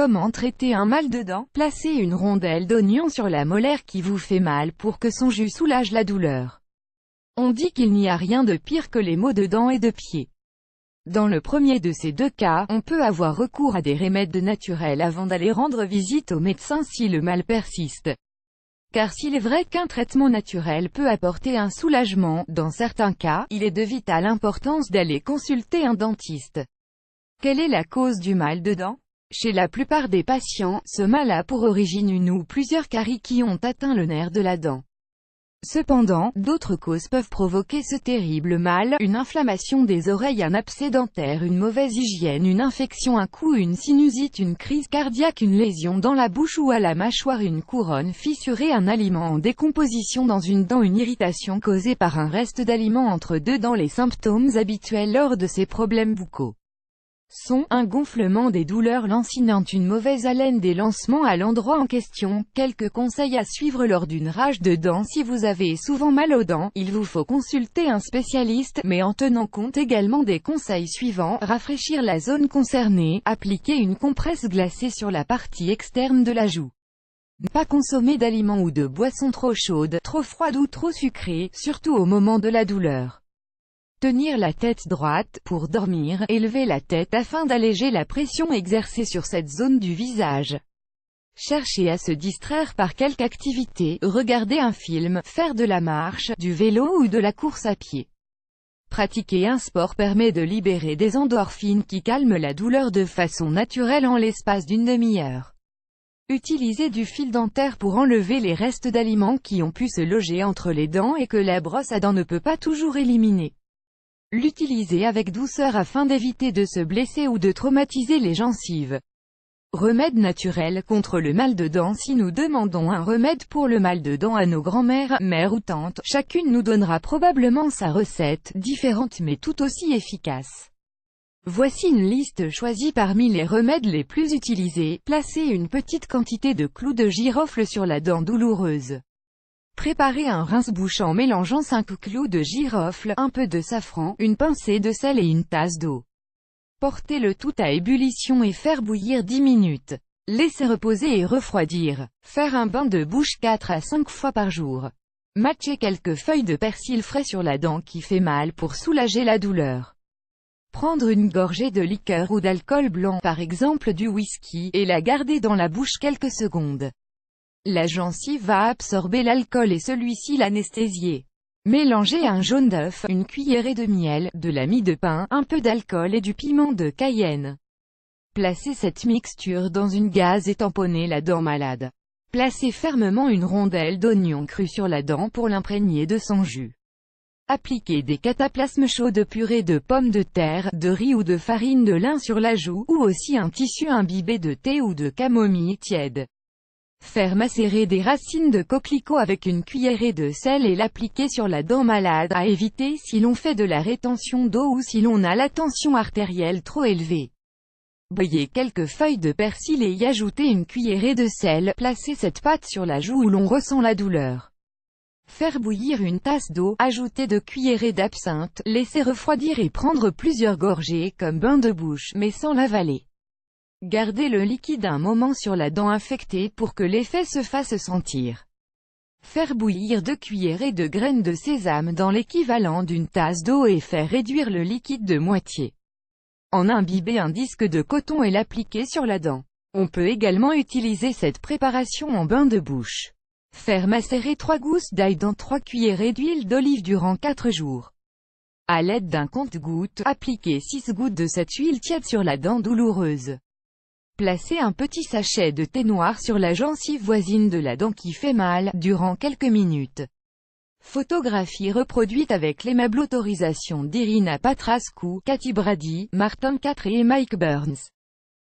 Comment traiter un mal de dents? Placez une rondelle d'oignon sur la molaire qui vous fait mal pour que son jus soulage la douleur. On dit qu'il n'y a rien de pire que les maux de dents et de pied. Dans le premier de ces deux cas, on peut avoir recours à des remèdes naturels avant d'aller rendre visite au médecin si le mal persiste. Car s'il est vrai qu'un traitement naturel peut apporter un soulagement, dans certains cas, il est de vitale importance d'aller consulter un dentiste. Quelle est la cause du mal de dents? Chez la plupart des patients, ce mal a pour origine une ou plusieurs caries qui ont atteint le nerf de la dent. Cependant, d'autres causes peuvent provoquer ce terrible mal: une inflammation des oreilles, un abcès dentaire, une mauvaise hygiène, une infection, un coup, une sinusite, une crise cardiaque, une lésion dans la bouche ou à la mâchoire, une couronne fissurée, un aliment en décomposition dans une dent, une irritation causée par un reste d'aliment entre deux dents. Les symptômes habituels lors de ces problèmes buccaux sont un gonflement des douleurs lancinantes, une mauvaise haleine, des lancements à l'endroit en question. Quelques conseils à suivre lors d'une rage de dents: si vous avez souvent mal aux dents, il vous faut consulter un spécialiste, mais en tenant compte également des conseils suivants: rafraîchir la zone concernée, appliquer une compresse glacée sur la partie externe de la joue. Ne pas consommer d'aliments ou de boissons trop chaudes, trop froides ou trop sucrées, surtout au moment de la douleur. Tenir la tête droite, pour dormir, élever la tête afin d'alléger la pression exercée sur cette zone du visage. Chercher à se distraire par quelque activité, regarder un film, faire de la marche, du vélo ou de la course à pied. Pratiquer un sport permet de libérer des endorphines qui calment la douleur de façon naturelle en l'espace d'une demi-heure. Utiliser du fil dentaire pour enlever les restes d'aliments qui ont pu se loger entre les dents et que la brosse à dents ne peut pas toujours éliminer. L'utiliser avec douceur afin d'éviter de se blesser ou de traumatiser les gencives. Remède naturel contre le mal de dents: si nous demandons un remède pour le mal de dents à nos grands-mères, mères ou tantes, chacune nous donnera probablement sa recette, différente mais tout aussi efficace. Voici une liste choisie parmi les remèdes les plus utilisés. Placez une petite quantité de clous de girofle sur la dent douloureuse. Préparez un rince-bouche en mélangeant 5 clous de girofle, un peu de safran, une pincée de sel et une tasse d'eau. Portez le tout à ébullition et faire bouillir 10 minutes. Laissez reposer et refroidir. Faire un bain de bouche 4 à 5 fois par jour. Mâcher quelques feuilles de persil frais sur la dent qui fait mal pour soulager la douleur. Prendre une gorgée de liqueur ou d'alcool blanc, par exemple du whisky, et la garder dans la bouche quelques secondes. La gencive va absorber l'alcool et celui-ci l'anesthésier. Mélangez un jaune d'œuf, une cuillerée de miel, de la mie de pain, un peu d'alcool et du piment de Cayenne. Placez cette mixture dans une gaze et tamponnez la dent malade. Placez fermement une rondelle d'oignon cru sur la dent pour l'imprégner de son jus. Appliquez des cataplasmes chauds de purée de pommes de terre, de riz ou de farine de lin sur la joue, ou aussi un tissu imbibé de thé ou de camomille tiède. Faire macérer des racines de coquelicot avec une cuillerée de sel et l'appliquer sur la dent malade, à éviter si l'on fait de la rétention d'eau ou si l'on a la tension artérielle trop élevée. Broyez quelques feuilles de persil et y ajoutez une cuillerée de sel, placez cette pâte sur la joue où l'on ressent la douleur. Faire bouillir une tasse d'eau, ajouter 2 cuillerées d'absinthe, laisser refroidir et prendre plusieurs gorgées comme bain de bouche, mais sans l'avaler. Gardez le liquide un moment sur la dent infectée pour que l'effet se fasse sentir. Faire bouillir 2 cuillerées de graines de sésame dans l'équivalent d'une tasse d'eau et faire réduire le liquide de moitié. En imbiber un disque de coton et l'appliquer sur la dent. On peut également utiliser cette préparation en bain de bouche. Faire macérer 3 gousses d'ail dans 3 cuillerées d'huile d'olive durant 4 jours. À l'aide d'un compte-gouttes, appliquez 6 gouttes de cette huile tiède sur la dent douloureuse. Placez un petit sachet de thé noir sur la gencive voisine de la dent qui fait mal, durant quelques minutes. Photographie reproduite avec l'aimable autorisation d'Irina Patrascu, Cathy Brady, Martin IV et Mike Burns.